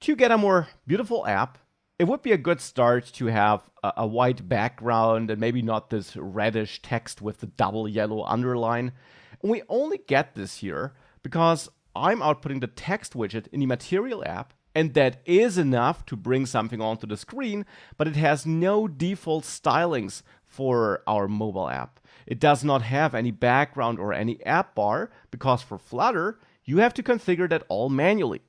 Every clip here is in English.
To get a more beautiful app, it would be a good start to have a white background and maybe not this reddish text with the double yellow underline. And we only get this here because I'm outputting the text widget in the Material app, and that is enough to bring something onto the screen, but it has no default stylings for our mobile app. It does not have any background or any app bar because for Flutter, you have to configure that all manually.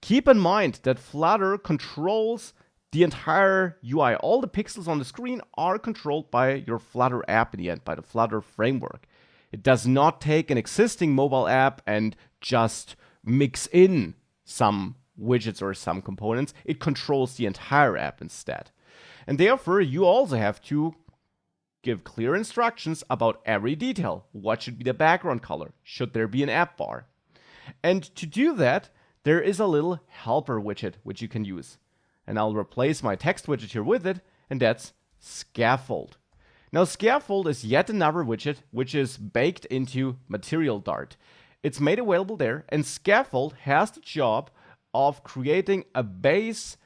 Keep in mind that Flutter controls the entire UI. All the pixels on the screen are controlled by your Flutter app in the end, by the Flutter framework. It does not take an existing mobile app and just mix in some widgets or some components. It controls the entire app instead. And therefore, you also have to give clear instructions about every detail. What should be the background color? Should there be an app bar? And to do that, there is a little helper widget which you can use. And I'll replace my text widget here with it, and that's Scaffold. Now, Scaffold is yet another widget which is baked into Material Dart. It's made available there, and Scaffold has the job of creating a base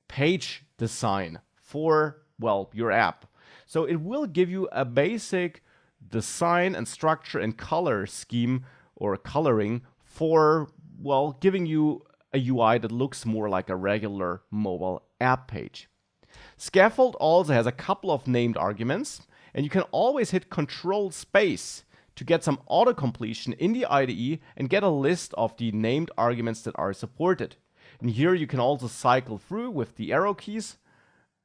page design for, well, your app. So it will give you a basic design and structure and color scheme or coloring for, well, giving you a UI that looks more like a regular mobile app page. Scaffold also has a couple of named arguments, and you can always hit Control Space to get some auto-completion in the IDE and get a list of the named arguments that are supported. And here you can also cycle through with the arrow keys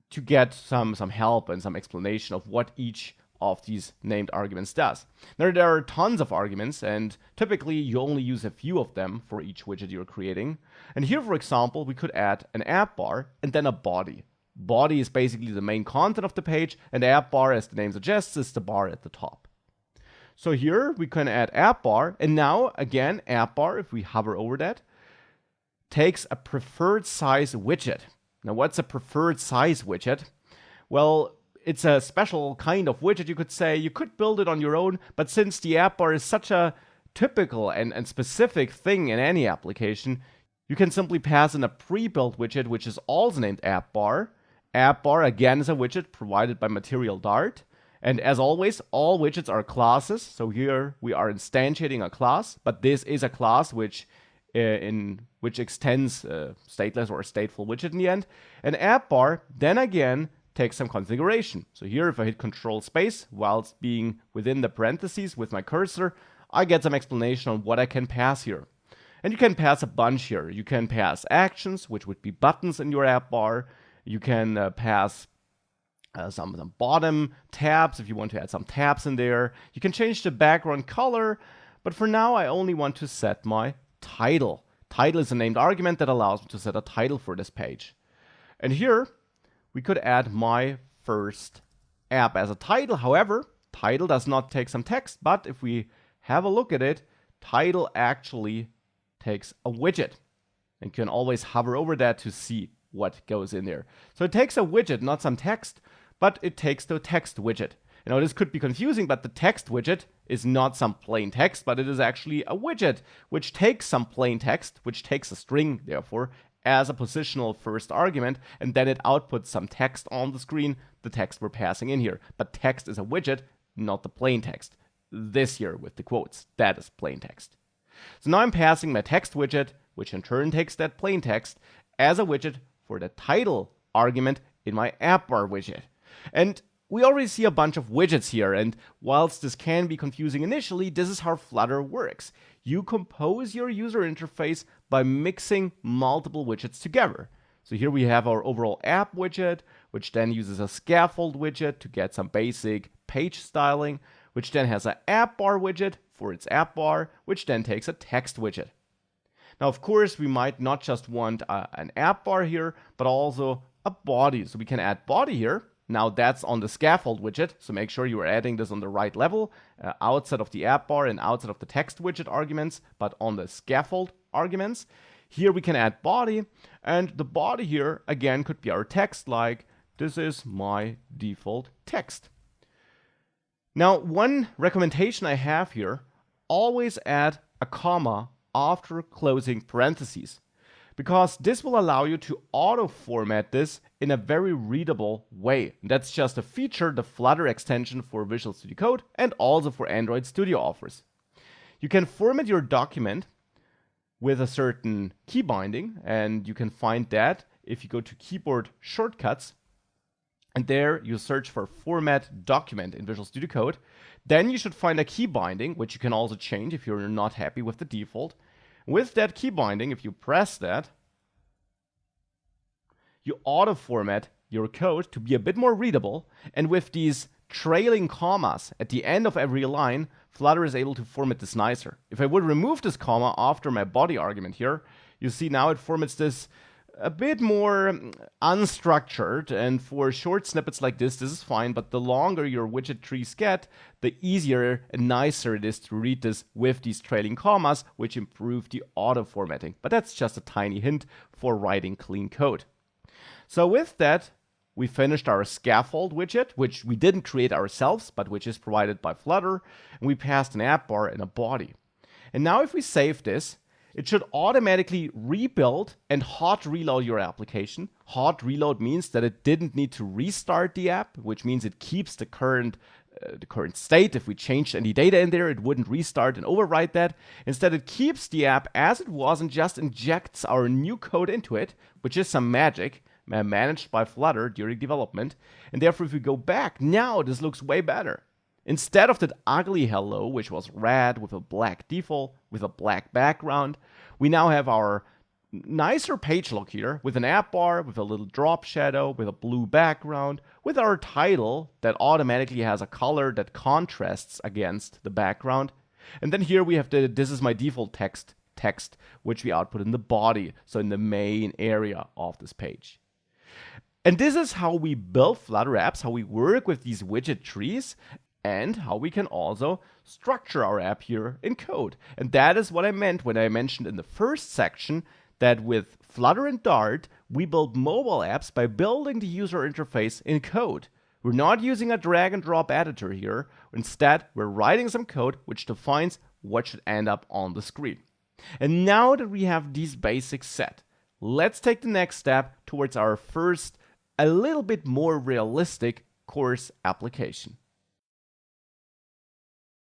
to get some help and some explanation of what each of these named arguments does. Now, there are tons of arguments, and typically you only use a few of them for each widget you're creating. And here, for example, we could add an app bar and then a body. Body is basically the main content of the page, and the app bar, as the name suggests, is the bar at the top. So here we can add app bar, and now again, app bar, if we hover over that, takes a preferred size widget. Now, what's a preferred size widget? Well, it's a special kind of widget, you could say. You could build it on your own, but since the app bar is such a typical and specific thing in any application, you can simply pass in a pre-built widget, which is also named app bar. App bar, again, is a widget provided by Material Dart. And as always, all widgets are classes. So here we are instantiating a class, but this is a class which extends stateless or stateful widget in the end. An app bar, then again, takes some configuration. So here, if I hit Control Space whilst being within the parentheses with my cursor, I get some explanation on what I can pass here. And you can pass a bunch here. You can pass actions, which would be buttons in your app bar. You can pass some bottom tabs if you want to add some tabs in there. You can change the background color, but for now I only want to set my title. Title is a named argument that allows me to set a title for this page. And here we could add my first app as a title. However, title does not take some text, but if we have a look at it, title actually takes a widget. And you can always hover over that to see what goes in there. So it takes a widget, not some text, but it takes the text widget. You know, this could be confusing, but the text widget is not some plain text, but it is actually a widget which takes some plain text, which takes a string, therefore, as a positional first argument, and then it outputs some text on the screen, the text we're passing in here. But text is a widget, not the plain text. This here with the quotes, that is plain text. So now I'm passing my text widget, which in turn takes that plain text, as a widget for the title argument in my app bar widget. And we already see a bunch of widgets here, and whilst this can be confusing initially, this is how Flutter works. You compose your user interface by mixing multiple widgets together. So here we have our overall app widget, which then uses a scaffold widget to get some basic page styling, which then has an app bar widget for its app bar, which then takes a text widget. Now, of course, we might not just want an app bar here, but also a body. So we can add body here. Now that's on the scaffold widget, so make sure you are adding this on the right level, outside of the app bar and outside of the text widget arguments, but on the scaffold arguments. Here we can add body, and the body here, again, could be our text, like, this is my default text. Now, one recommendation I have here, always add a comma after closing parentheses. because this will allow you to auto-format this in a very readable way. That's just a feature the Flutter extension for Visual Studio Code and also for Android Studio offers. You can format your document with a certain key binding, and you can find that if you go to Keyboard Shortcuts, and there you search for Format Document in Visual Studio Code. Then you should find a key binding, which you can also change if you're not happy with the default. With that key binding, if you press that, you auto-format your code to be a bit more readable, and with these trailing commas at the end of every line, Flutter is able to format this nicer. If I would remove this comma after my body argument here, you see now it formats this a bit more unstructured, and for short snippets like this is fine, but the longer your widget trees get, the easier and nicer it is to read this with these trailing commas, which improve the auto-formatting. But that's just a tiny hint for writing clean code. So with that, we finished our scaffold widget, which we didn't create ourselves, but which is provided by Flutter, and we passed an app bar and a body. And now if we save this, it should automatically rebuild and hot reload your application. Hot reload means that it didn't need to restart the app, which means it keeps the current state. If we changed any data in there, it wouldn't restart and overwrite that. Instead, it keeps the app as it was and just injects our new code into it, which is some magic managed by Flutter during development. And therefore, if we go back, now this looks way better. Instead of that ugly hello, which was red with a black default, with a black background, we now have our nicer page look here with an app bar, with a little drop shadow, with a blue background, with our title that automatically has a color that contrasts against the background. And then here we have the "this is my default text, which we output in the body, so in the main area of this page. And this is how we build Flutter apps, how we work with these widget trees, and how we can also structure our app here in code. And that is what I meant when I mentioned in the first section that with Flutter and Dart, we build mobile apps by building the user interface in code. We're not using a drag and drop editor here. Instead, we're writing some code which defines what should end up on the screen. And now that we have these basics set, let's take the next step towards our first, a little bit more realistic course application.